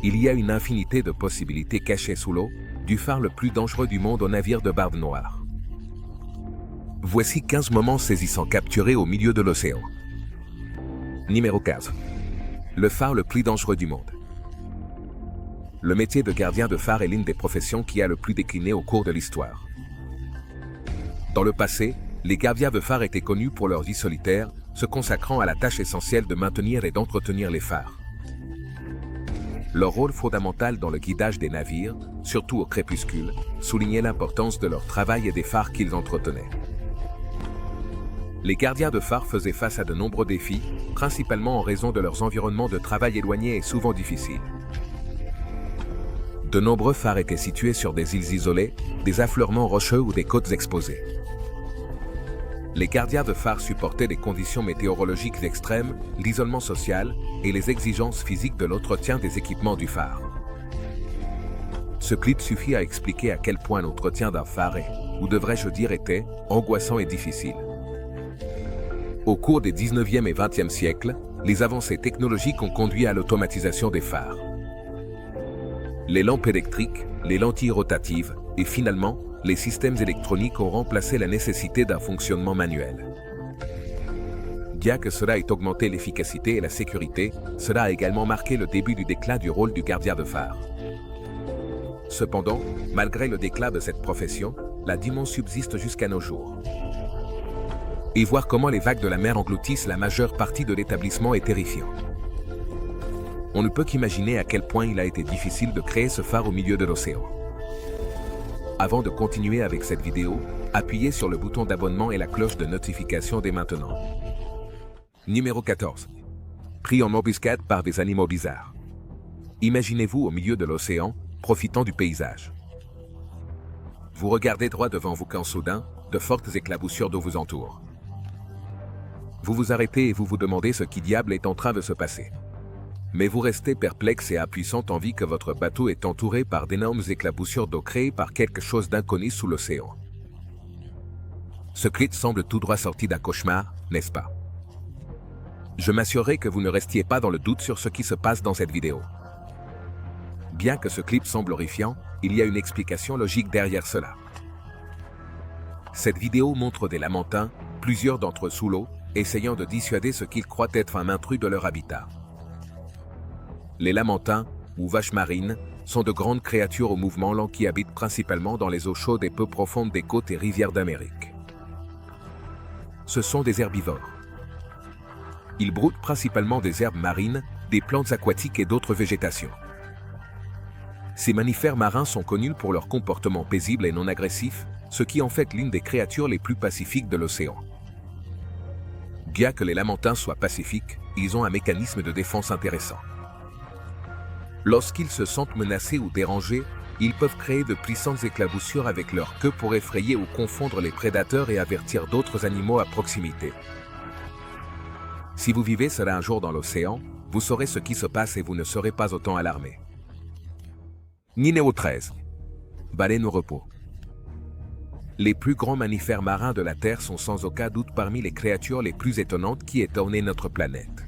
Il y a une infinité de possibilités cachées sous l'eau, du phare le plus dangereux du monde au navire de Barbe Noire. Voici 15 moments saisissants capturés au milieu de l'océan. Numéro 15. Le phare le plus dangereux du monde. Le métier de gardien de phare est l'une des professions qui a le plus décliné au cours de l'histoire. Dans le passé, les gardiens de phare étaient connus pour leur vie solitaire, se consacrant à la tâche essentielle de maintenir et d'entretenir les phares. Leur rôle fondamental dans le guidage des navires, surtout au crépuscule, soulignait l'importance de leur travail et des phares qu'ils entretenaient. Les gardiens de phare faisaient face à de nombreux défis, principalement en raison de leurs environnements de travail éloignés et souvent difficiles. De nombreux phares étaient situés sur des îles isolées, des affleurements rocheux ou des côtes exposées. Les gardiens de phare supportaient des conditions météorologiques extrêmes, l'isolement social et les exigences physiques de l'entretien des équipements du phare. Ce clip suffit à expliquer à quel point l'entretien d'un phare est, ou devrais-je dire était, angoissant et difficile. Au cours des 19e et 20e siècles, les avancées technologiques ont conduit à l'automatisation des phares. Les lampes électriques, les lentilles rotatives et finalement, les systèmes électroniques ont remplacé la nécessité d'un fonctionnement manuel. Bien que cela ait augmenté l'efficacité et la sécurité, cela a également marqué le début du déclin du rôle du gardien de phare. Cependant, malgré le déclin de cette profession, la dimension subsiste jusqu'à nos jours. Et voir comment les vagues de la mer engloutissent la majeure partie de l'établissement est terrifiant. On ne peut qu'imaginer à quel point il a été difficile de créer ce phare au milieu de l'océan. Avant de continuer avec cette vidéo, appuyez sur le bouton d'abonnement et la cloche de notification dès maintenant. Numéro 14. Pris en embuscade par des animaux bizarres. Imaginez-vous au milieu de l'océan, profitant du paysage. Vous regardez droit devant vous quand soudain, de fortes éclaboussures d'eau vous entourent. Vous vous arrêtez et vous vous demandez ce qui diable est en train de se passer. Mais vous restez perplexe et impuissant en vue que votre bateau est entouré par d'énormes éclaboussures d'eau créées par quelque chose d'inconnu sous l'océan. Ce clip semble tout droit sorti d'un cauchemar, n'est-ce pas? Je m'assurerai que vous ne restiez pas dans le doute sur ce qui se passe dans cette vidéo. Bien que ce clip semble horrifiant, il y a une explication logique derrière cela. Cette vidéo montre des lamantins, plusieurs d'entre eux sous l'eau, essayant de dissuader ce qu'ils croient être un intrus de leur habitat. Les lamantins, ou vaches marines, sont de grandes créatures au mouvement lent qui habitent principalement dans les eaux chaudes et peu profondes des côtes et rivières d'Amérique. Ce sont des herbivores. Ils broutent principalement des herbes marines, des plantes aquatiques et d'autres végétations. Ces mammifères marins sont connus pour leur comportement paisible et non agressif, ce qui en fait l'une des créatures les plus pacifiques de l'océan. Bien que les lamantins soient pacifiques, ils ont un mécanisme de défense intéressant. Lorsqu'ils se sentent menacés ou dérangés, ils peuvent créer de puissantes éclaboussures avec leur queue pour effrayer ou confondre les prédateurs et avertir d'autres animaux à proximité. Si vous vivez cela un jour dans l'océan, vous saurez ce qui se passe et vous ne serez pas autant alarmé. Numéro 13. Baleines au repos. Les plus grands mammifères marins de la Terre sont sans aucun doute parmi les créatures les plus étonnantes qui aient orné notre planète.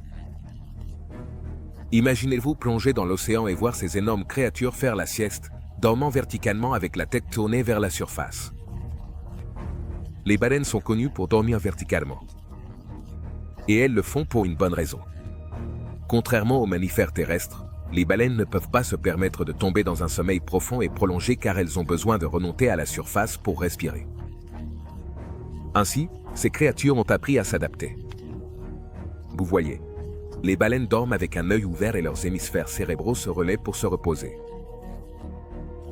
Imaginez-vous plonger dans l'océan et voir ces énormes créatures faire la sieste, dormant verticalement avec la tête tournée vers la surface. Les baleines sont connues pour dormir verticalement. Et elles le font pour une bonne raison. Contrairement aux mammifères terrestres, les baleines ne peuvent pas se permettre de tomber dans un sommeil profond et prolongé car elles ont besoin de remonter à la surface pour respirer. Ainsi, ces créatures ont appris à s'adapter. Vous voyez, les baleines dorment avec un œil ouvert et leurs hémisphères cérébraux se relaient pour se reposer.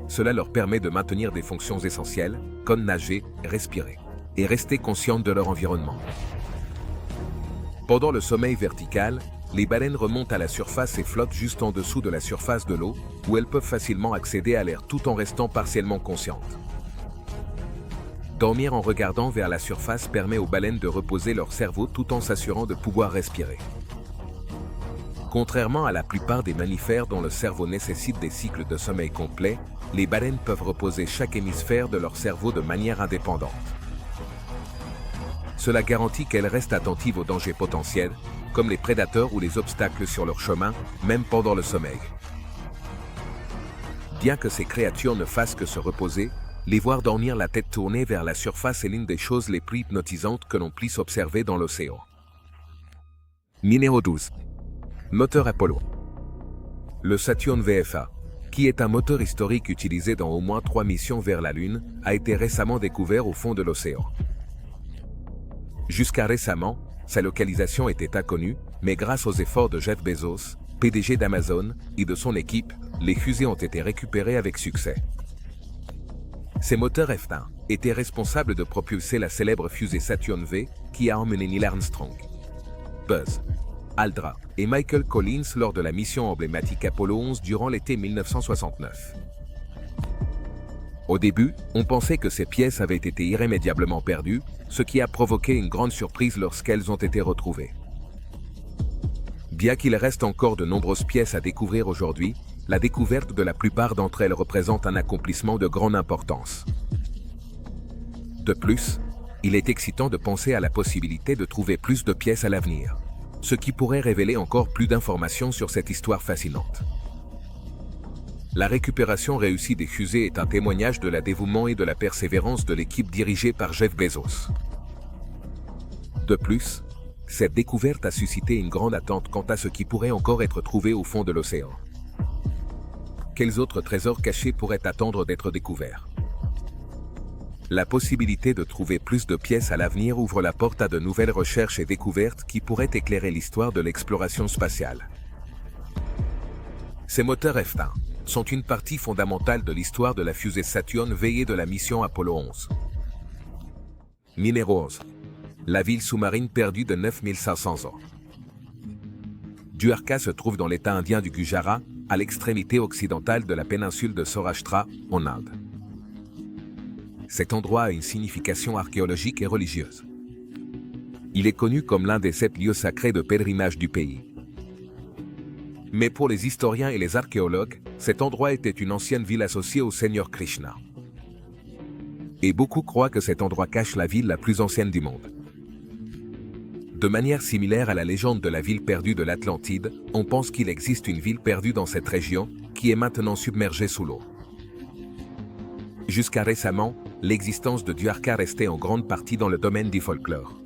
Cela leur permet de maintenir des fonctions essentielles, comme nager, respirer, et rester conscientes de leur environnement. Pendant le sommeil vertical, les baleines remontent à la surface et flottent juste en dessous de la surface de l'eau, où elles peuvent facilement accéder à l'air tout en restant partiellement conscientes. Dormir en regardant vers la surface permet aux baleines de reposer leur cerveau tout en s'assurant de pouvoir respirer. Contrairement à la plupart des mammifères dont le cerveau nécessite des cycles de sommeil complets, les baleines peuvent reposer chaque hémisphère de leur cerveau de manière indépendante. Cela garantit qu'elles restent attentives aux dangers potentiels, comme les prédateurs ou les obstacles sur leur chemin, même pendant le sommeil. Bien que ces créatures ne fassent que se reposer, les voir dormir la tête tournée vers la surface est l'une des choses les plus hypnotisantes que l'on puisse observer dans l'océan. Numéro 12. Moteur Apollo. Le Saturn VFA, qui est un moteur historique utilisé dans au moins 3 missions vers la Lune, a été récemment découvert au fond de l'océan. Jusqu'à récemment, sa localisation était inconnue, mais grâce aux efforts de Jeff Bezos, PDG d'Amazon, et de son équipe, les fusées ont été récupérées avec succès. Ces moteurs F1 étaient responsables de propulser la célèbre fusée Saturn V qui a emmené Neil Armstrong, Buzz Aldrin et Michael Collins lors de la mission emblématique Apollo 11 durant l'été 1969. Au début, on pensait que ces pièces avaient été irrémédiablement perdues, ce qui a provoqué une grande surprise lorsqu'elles ont été retrouvées. Bien qu'il reste encore de nombreuses pièces à découvrir aujourd'hui, la découverte de la plupart d'entre elles représente un accomplissement de grande importance. De plus, il est excitant de penser à la possibilité de trouver plus de pièces à l'avenir, ce qui pourrait révéler encore plus d'informations sur cette histoire fascinante. La récupération réussie des fusées est un témoignage de la dévouement et de la persévérance de l'équipe dirigée par Jeff Bezos. De plus, cette découverte a suscité une grande attente quant à ce qui pourrait encore être trouvé au fond de l'océan. Quels autres trésors cachés pourraient attendre d'être découverts? La possibilité de trouver plus de pièces à l'avenir ouvre la porte à de nouvelles recherches et découvertes qui pourraient éclairer l'histoire de l'exploration spatiale. Ces moteurs F1 sont une partie fondamentale de l'histoire de la fusée Saturn V et de la mission Apollo 11. Numéro 11. La ville sous-marine perdue de 9500 ans. Dwarka se trouve dans l'état indien du Gujarat, à l'extrémité occidentale de la péninsule de Saurashtra, en Inde. Cet endroit a une signification archéologique et religieuse. Il est connu comme l'un des 7 lieux sacrés de pèlerinage du pays. Mais pour les historiens et les archéologues, cet endroit était une ancienne ville associée au Seigneur Krishna. Et beaucoup croient que cet endroit cache la ville la plus ancienne du monde. De manière similaire à la légende de la ville perdue de l'Atlantide, on pense qu'il existe une ville perdue dans cette région, qui est maintenant submergée sous l'eau. Jusqu'à récemment, l'existence de Dwarka restait en grande partie dans le domaine du folklore.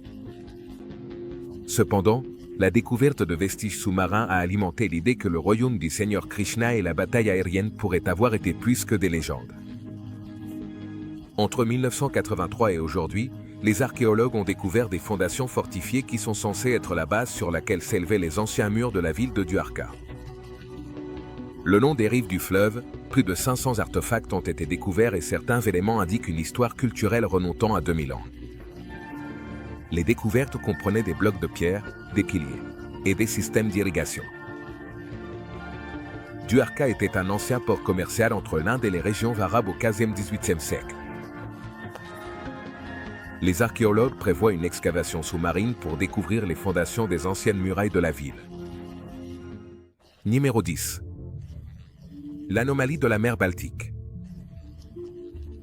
Cependant, la découverte de vestiges sous-marins a alimenté l'idée que le royaume du Seigneur Krishna et la bataille aérienne pourraient avoir été plus que des légendes. Entre 1983 et aujourd'hui, les archéologues ont découvert des fondations fortifiées qui sont censées être la base sur laquelle s'élevaient les anciens murs de la ville de Dwarka. Le long des rives du fleuve, plus de 500 artefacts ont été découverts et certains éléments indiquent une histoire culturelle remontant à 2000 ans. Les découvertes comprenaient des blocs de pierre, des piliers et des systèmes d'irrigation. Dwarka était un ancien port commercial entre l'Inde et les régions arabes au XVe-XVIIIe siècle. Les archéologues prévoient une excavation sous-marine pour découvrir les fondations des anciennes murailles de la ville. Numéro 10. L'anomalie de la mer Baltique.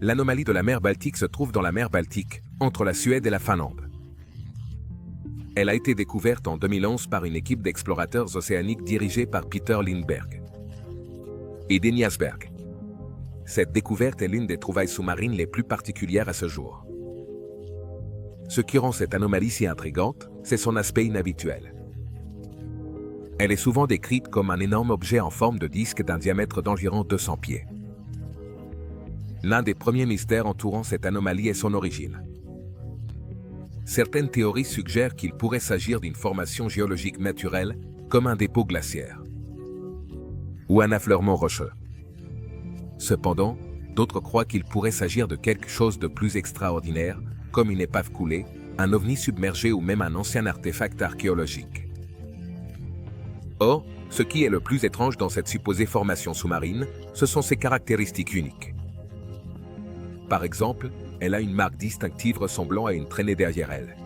L'anomalie de la mer Baltique se trouve dans la mer Baltique, entre la Suède et la Finlande. Elle a été découverte en 2011 par une équipe d'explorateurs océaniques dirigée par Peter Lindberg et Denny Asberg. Cette découverte est l'une des trouvailles sous-marines les plus particulières à ce jour. Ce qui rend cette anomalie si intrigante, c'est son aspect inhabituel. Elle est souvent décrite comme un énorme objet en forme de disque d'un diamètre d'environ 200 pieds. L'un des premiers mystères entourant cette anomalie est son origine. Certaines théories suggèrent qu'il pourrait s'agir d'une formation géologique naturelle, comme un dépôt glaciaire ou un affleurement rocheux. Cependant, d'autres croient qu'il pourrait s'agir de quelque chose de plus extraordinaire, comme une épave coulée, un ovni submergé ou même un ancien artefact archéologique. Or, ce qui est le plus étrange dans cette supposée formation sous-marine, ce sont ses caractéristiques uniques. Par exemple, elle a une marque distinctive ressemblant à une traînée derrière elle.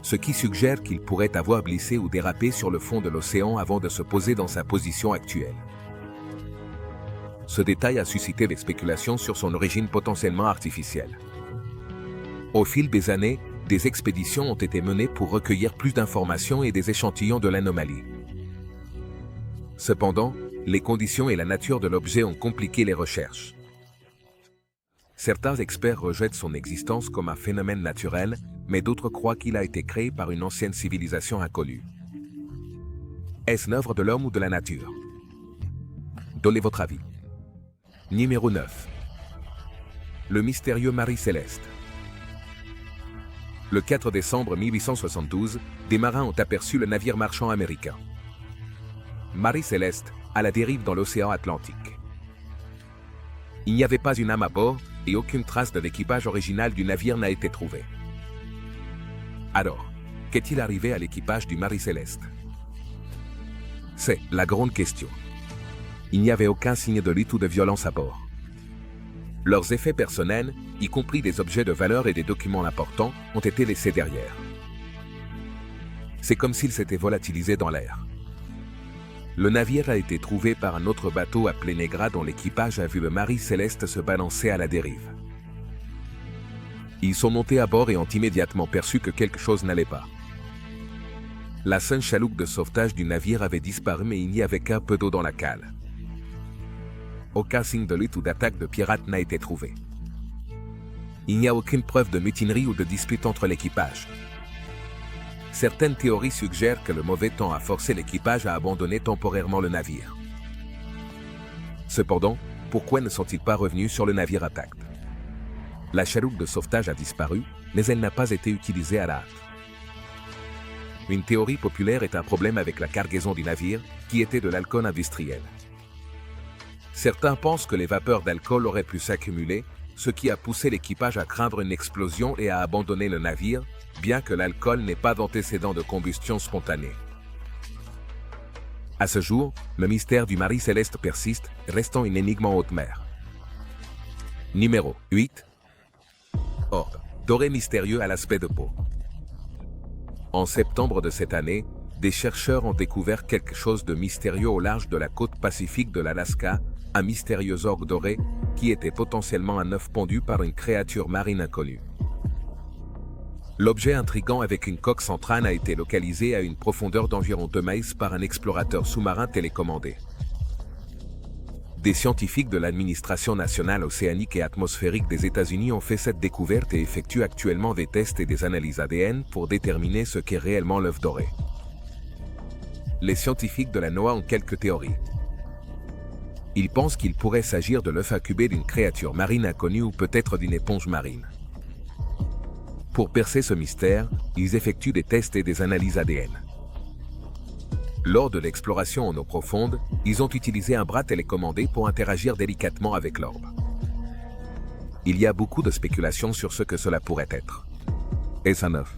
Ce qui suggère qu'il pourrait avoir glissé ou dérapé sur le fond de l'océan avant de se poser dans sa position actuelle. Ce détail a suscité des spéculations sur son origine potentiellement artificielle. Au fil des années, des expéditions ont été menées pour recueillir plus d'informations et des échantillons de l'anomalie. Cependant, les conditions et la nature de l'objet ont compliqué les recherches. Certains experts rejettent son existence comme un phénomène naturel, mais d'autres croient qu'il a été créé par une ancienne civilisation inconnue. Est-ce l'œuvre de l'homme ou de la nature? Donnez votre avis. Numéro 9. Le mystérieux Marie Céleste. Le 4 décembre 1872, des marins ont aperçu le navire marchand américain Marie Céleste à la dérive dans l'océan Atlantique. Il n'y avait pas une âme à bord et aucune trace de l'équipage original du navire n'a été trouvée. Alors, qu'est-il arrivé à l'équipage du Marie Céleste? C'est la grande question. Il n'y avait aucun signe de lutte ou de violence à bord. Leurs effets personnels, y compris des objets de valeur et des documents importants, ont été laissés derrière. C'est comme s'ils s'étaient volatilisés dans l'air. Le navire a été trouvé par un autre bateau appelé Negra dont l'équipage a vu le Marie Céleste se balancer à la dérive. Ils sont montés à bord et ont immédiatement perçu que quelque chose n'allait pas. La seule chaloupe de sauvetage du navire avait disparu mais il n'y avait qu'un peu d'eau dans la cale. Aucun signe de lutte ou d'attaque de pirates n'a été trouvé. Il n'y a aucune preuve de mutinerie ou de dispute entre l'équipage. Certaines théories suggèrent que le mauvais temps a forcé l'équipage à abandonner temporairement le navire. Cependant, pourquoi ne sont-ils pas revenus sur le navire intact? La chaloupe de sauvetage a disparu, mais elle n'a pas été utilisée à la hâte. Une théorie populaire est un problème avec la cargaison du navire, qui était de l'alcool industriel. Certains pensent que les vapeurs d'alcool auraient pu s'accumuler, ce qui a poussé l'équipage à craindre une explosion et à abandonner le navire, bien que l'alcool n'ait pas d'antécédent de combustion spontanée. À ce jour, le mystère du Marie Céleste persiste, restant une énigme en haute mer. Numéro 8. Orbe doré mystérieux à l'aspect de peau. En septembre de cette année, des chercheurs ont découvert quelque chose de mystérieux au large de la côte pacifique de l'Alaska, un mystérieux orbe doré qui était potentiellement un œuf pondu par une créature marine inconnue. L'objet intrigant avec une coque centrale a été localisé à une profondeur d'environ 2 miles par un explorateur sous-marin télécommandé. Des scientifiques de l'Administration nationale océanique et atmosphérique des États-Unis ont fait cette découverte et effectuent actuellement des tests et des analyses ADN pour déterminer ce qu'est réellement l'œuf doré. Les scientifiques de la NOAA ont quelques théories. Ils pensent qu'il pourrait s'agir de l'œuf incubé d'une créature marine inconnue ou peut-être d'une éponge marine. Pour percer ce mystère, ils effectuent des tests et des analyses ADN. Lors de l'exploration en eau profonde, ils ont utilisé un bras télécommandé pour interagir délicatement avec l'orbe. Il y a beaucoup de spéculations sur ce que cela pourrait être. Est-ce un œuf?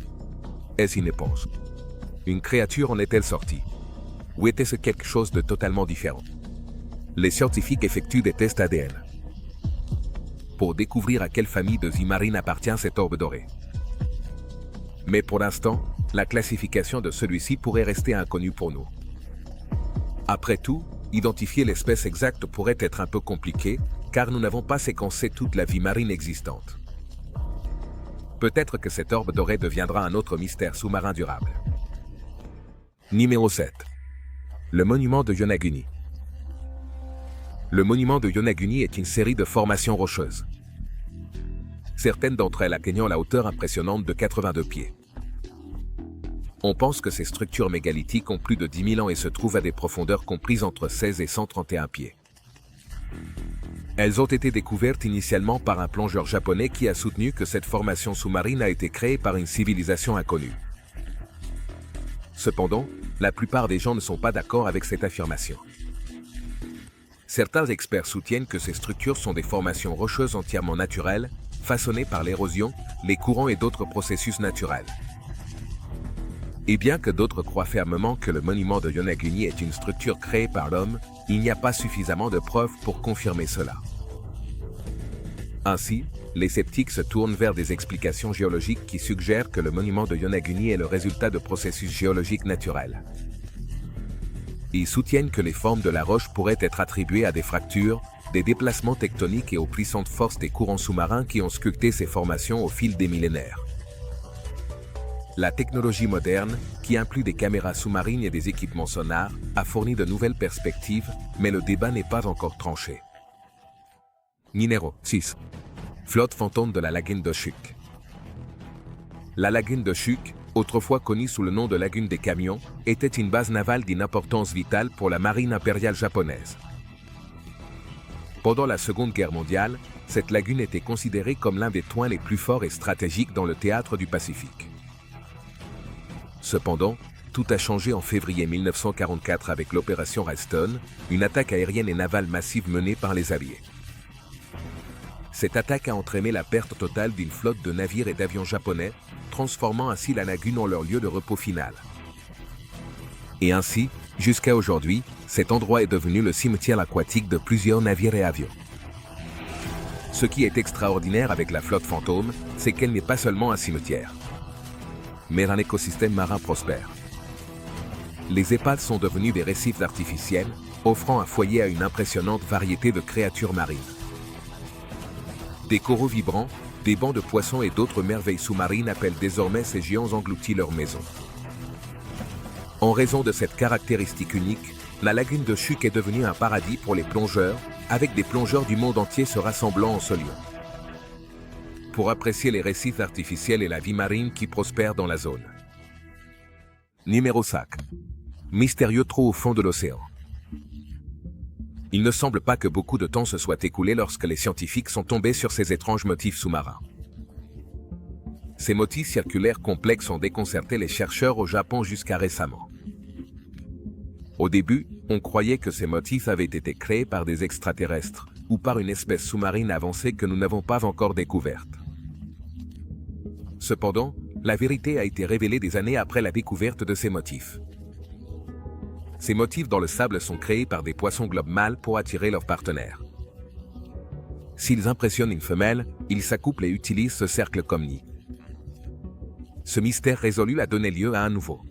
Est-ce une éponge? Une créature en est-elle sortie? Ou était-ce quelque chose de totalement différent? Les scientifiques effectuent des tests ADN pour découvrir à quelle famille de vie marine appartient cet orbe doré. Mais pour l'instant, la classification de celui-ci pourrait rester inconnue pour nous. Après tout, identifier l'espèce exacte pourrait être un peu compliqué, car nous n'avons pas séquencé toute la vie marine existante. Peut-être que cet orbe doré deviendra un autre mystère sous-marin durable. Numéro 7. Le monument de Yonaguni. Le monument de Yonaguni est une série de formations rocheuses. Certaines d'entre elles atteignant la hauteur impressionnante de 82 pieds. On pense que ces structures mégalithiques ont plus de 10 000 ans et se trouvent à des profondeurs comprises entre 16 et 131 pieds. Elles ont été découvertes initialement par un plongeur japonais qui a soutenu que cette formation sous-marine a été créée par une civilisation inconnue. Cependant, la plupart des gens ne sont pas d'accord avec cette affirmation. Certains experts soutiennent que ces structures sont des formations rocheuses entièrement naturelles, façonnées par l'érosion, les courants et d'autres processus naturels. Et bien que d'autres croient fermement que le monument de Yonaguni est une structure créée par l'homme, il n'y a pas suffisamment de preuves pour confirmer cela. Ainsi, les sceptiques se tournent vers des explications géologiques qui suggèrent que le monument de Yonaguni est le résultat de processus géologiques naturels. Ils soutiennent que les formes de la roche pourraient être attribuées à des fractures, des déplacements tectoniques et aux puissantes forces des courants sous-marins qui ont sculpté ces formations au fil des millénaires. La technologie moderne, qui inclut des caméras sous-marines et des équipements sonars, a fourni de nouvelles perspectives, mais le débat n'est pas encore tranché. Numéro 6. Flotte fantôme de la lagune de Chuuk. La lagune de Chuuk, autrefois connue sous le nom de lagune des camions, était une base navale d'une importance vitale pour la marine impériale japonaise. Pendant la Seconde Guerre mondiale, cette lagune était considérée comme l'un des points les plus forts et stratégiques dans le théâtre du Pacifique. Cependant, tout a changé en février 1944 avec l'opération Ralston, une attaque aérienne et navale massive menée par les Alliés. Cette attaque a entraîné la perte totale d'une flotte de navires et d'avions japonais, transformant ainsi la lagune en leur lieu de repos final. Et ainsi, jusqu'à aujourd'hui, cet endroit est devenu le cimetière aquatique de plusieurs navires et avions. Ce qui est extraordinaire avec la flotte fantôme, c'est qu'elle n'est pas seulement un cimetière, mais un écosystème marin prospère. Les épaves sont devenus des récifs artificiels, offrant un foyer à une impressionnante variété de créatures marines. Des coraux vibrants, des bancs de poissons et d'autres merveilles sous-marines appellent désormais ces géants engloutis leur maison. En raison de cette caractéristique unique, la lagune de Chuuk est devenue un paradis pour les plongeurs, avec des plongeurs du monde entier se rassemblant en ce lieu. Pour apprécier les récifs artificiels et la vie marine qui prospère dans la zone. Numéro 5. Mystérieux trou au fond de l'océan. Il ne semble pas que beaucoup de temps se soit écoulé lorsque les scientifiques sont tombés sur ces étranges motifs sous-marins. Ces motifs circulaires complexes ont déconcerté les chercheurs au Japon jusqu'à récemment. Au début, on croyait que ces motifs avaient été créés par des extraterrestres ou par une espèce sous-marine avancée que nous n'avons pas encore découverte. Cependant, la vérité a été révélée des années après la découverte de ces motifs. Ces motifs dans le sable sont créés par des poissons globes mâles pour attirer leurs partenaires. S'ils impressionnent une femelle, ils s'accouplent et utilisent ce cercle comme nid. Ce mystère résolu a donné lieu à un nouveau.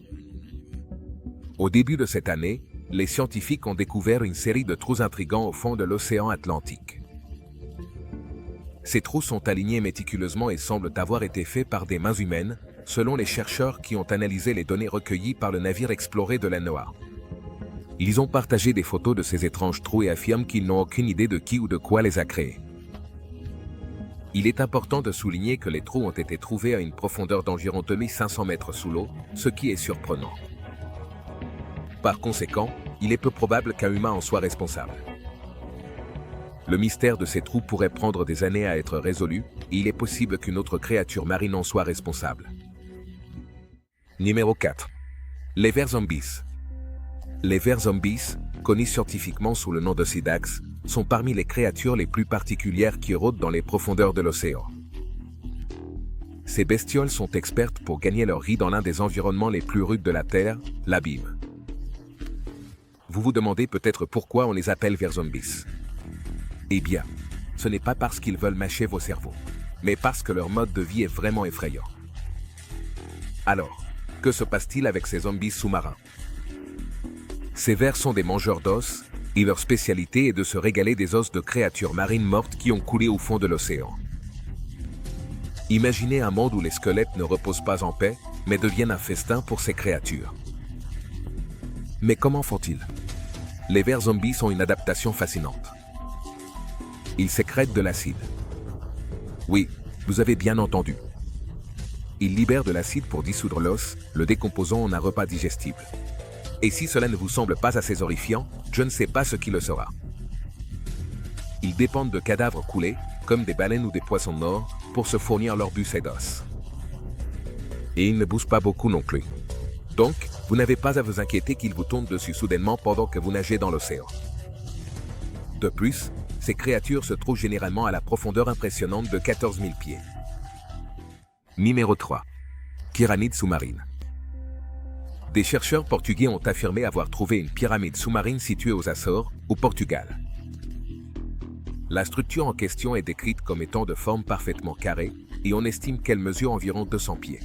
Au début de cette année, les scientifiques ont découvert une série de trous intrigants au fond de l'océan Atlantique. Ces trous sont alignés méticuleusement et semblent avoir été faits par des mains humaines, selon les chercheurs qui ont analysé les données recueillies par le navire exploré de la NOAA. Ils ont partagé des photos de ces étranges trous et affirment qu'ils n'ont aucune idée de qui ou de quoi les a créés. Il est important de souligner que les trous ont été trouvés à une profondeur d'environ 2500 mètres sous l'eau, ce qui est surprenant. Par conséquent, il est peu probable qu'un humain en soit responsable. Le mystère de ces trous pourrait prendre des années à être résolu, et il est possible qu'une autre créature marine en soit responsable. Numéro 4. Les vers zombies. Les vers zombies, connus scientifiquement sous le nom de Sidax, sont parmi les créatures les plus particulières qui rôdent dans les profondeurs de l'océan. Ces bestioles sont expertes pour gagner leur vie dans l'un des environnements les plus rudes de la Terre, l'abîme. Vous vous demandez peut-être pourquoi on les appelle vers zombies. Eh bien, ce n'est pas parce qu'ils veulent mâcher vos cerveaux, mais parce que leur mode de vie est vraiment effrayant. Alors, que se passe-t-il avec ces zombies sous-marins? Ces vers sont des mangeurs d'os, et leur spécialité est de se régaler des os de créatures marines mortes qui ont coulé au fond de l'océan. Imaginez un monde où les squelettes ne reposent pas en paix, mais deviennent un festin pour ces créatures. Mais comment font-ils? Les vers zombies ont une adaptation fascinante. Ils sécrètent de l'acide. Oui, vous avez bien entendu. Ils libèrent de l'acide pour dissoudre l'os, le décomposant en un repas digestible. Et si cela ne vous semble pas assez horrifiant, je ne sais pas ce qui le sera. Ils dépendent de cadavres coulés, comme des baleines ou des poissons morts, pour se fournir leur bus et d'os. Et ils ne bougent pas beaucoup non plus. Donc, vous n'avez pas à vous inquiéter qu'ils vous tombent dessus soudainement pendant que vous nagez dans l'océan. De plus, ces créatures se trouvent généralement à la profondeur impressionnante de 14 000 pieds. Numéro 3. Pyramide sous-marine. Des chercheurs portugais ont affirmé avoir trouvé une pyramide sous-marine située aux Açores, au Portugal. La structure en question est décrite comme étant de forme parfaitement carrée, et on estime qu'elle mesure environ 200 pieds.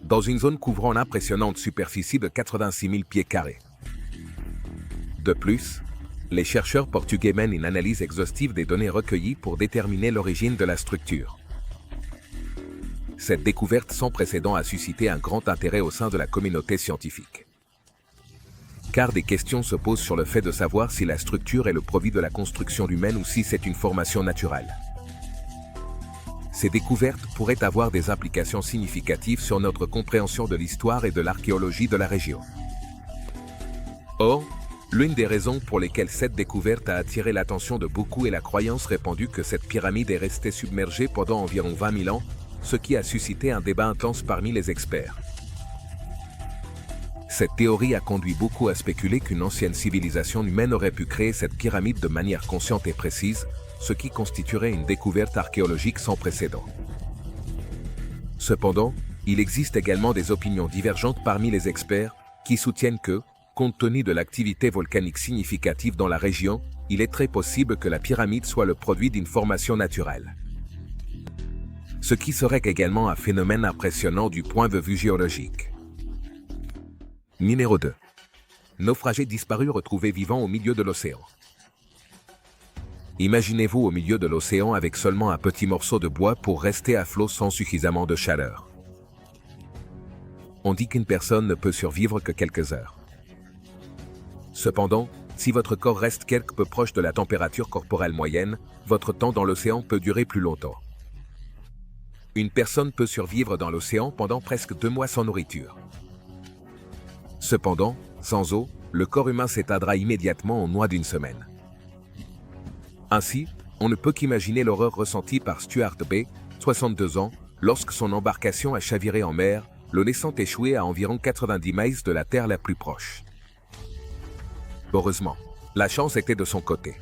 Dans une zone couvrant l'impressionnante superficie de 86 000 pieds carrés. De plus, les chercheurs portugais mènent une analyse exhaustive des données recueillies pour déterminer l'origine de la structure. cette découverte sans précédent a suscité un grand intérêt au sein de la communauté scientifique. Car des questions se posent sur le fait de savoir si la structure est le produit de la construction humaine ou si c'est une formation naturelle. Ces découvertes pourraient avoir des implications significatives sur notre compréhension de l'histoire et de l'archéologie de la région. Or, l'une des raisons pour lesquelles cette découverte a attiré l'attention de beaucoup est la croyance répandue que cette pyramide est restée submergée pendant environ 20 000 ans, ce qui a suscité un débat intense parmi les experts. Cette théorie a conduit beaucoup à spéculer qu'une ancienne civilisation humaine aurait pu créer cette pyramide de manière consciente et précise, ce qui constituerait une découverte archéologique sans précédent. Cependant, il existe également des opinions divergentes parmi les experts qui soutiennent que, compte tenu de l'activité volcanique significative dans la région, il est très possible que la pyramide soit le produit d'une formation naturelle. Ce qui serait également un phénomène impressionnant du point de vue géologique. Numéro 2. Naufragé disparu retrouvé vivant au milieu de l'océan. Imaginez-vous au milieu de l'océan avec seulement un petit morceau de bois pour rester à flot sans suffisamment de chaleur. On dit qu'une personne ne peut survivre que quelques heures. Cependant, si votre corps reste quelque peu proche de la température corporelle moyenne, votre temps dans l'océan peut durer plus longtemps. Une personne peut survivre dans l'océan pendant presque 2 mois sans nourriture. Cependant, sans eau, le corps humain s'éteindra immédiatement en moins d'une semaine. Ainsi, on ne peut qu'imaginer l'horreur ressentie par Stuart Bay, 62 ans, lorsque son embarcation a chaviré en mer, le laissant échouer à environ 90 miles de la terre la plus proche. Heureusement, la chance était de son côté.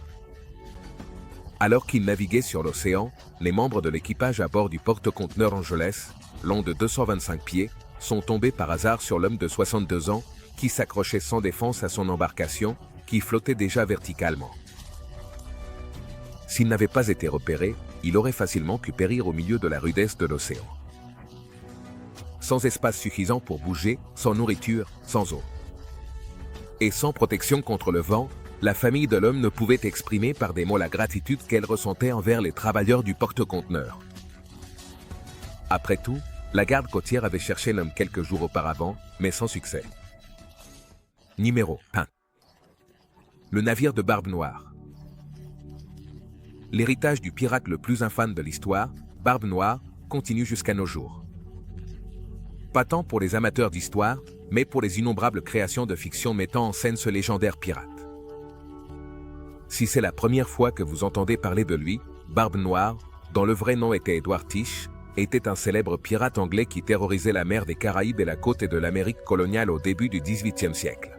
Alors qu'il naviguait sur l'océan, les membres de l'équipage à bord du porte-conteneur Angeles, long de 225 pieds, sont tombés par hasard sur l'homme de 62 ans, qui s'accrochait sans défense à son embarcation, qui flottait déjà verticalement. S'il n'avait pas été repéré, il aurait facilement pu périr au milieu de la rudesse de l'océan. Sans espace suffisant pour bouger, sans nourriture, sans eau. Et sans protection contre le vent, la famille de l'homme ne pouvait exprimer par des mots la gratitude qu'elle ressentait envers les travailleurs du porte-conteneur. Après tout, la garde côtière avait cherché l'homme quelques jours auparavant, mais sans succès. Numéro 1. Le navire de Barbe Noire. L'héritage du pirate le plus infâme de l'histoire, Barbe Noire, continue jusqu'à nos jours. Pas tant pour les amateurs d'histoire, mais pour les innombrables créations de fiction mettant en scène ce légendaire pirate. Si c'est la première fois que vous entendez parler de lui, Barbe Noire, dont le vrai nom était Edward Teach, était un célèbre pirate anglais qui terrorisait la mer des Caraïbes et la côte de l'Amérique coloniale au début du XVIIIe siècle.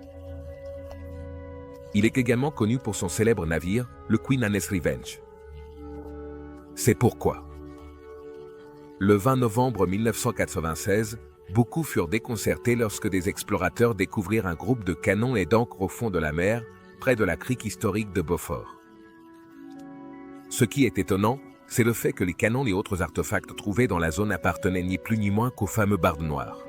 Il est également connu pour son célèbre navire, le Queen Anne's Revenge. C'est pourquoi, le 20 novembre 1996, beaucoup furent déconcertés lorsque des explorateurs découvrirent un groupe de canons et d'ancres au fond de la mer, près de la crique historique de Beaufort. Ce qui est étonnant, c'est le fait que les canons et autres artefacts trouvés dans la zone appartenaient ni plus ni moins qu'au fameux Barbe Noire.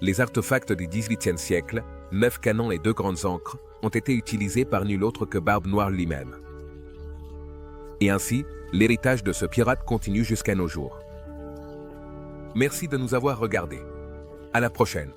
Les artefacts du XVIIIe siècle, 9 canons et 2 grandes ancres, ont été utilisés par nul autre que Barbe Noire lui-même. Et ainsi, l'héritage de ce pirate continue jusqu'à nos jours. Merci de nous avoir regardés. À la prochaine.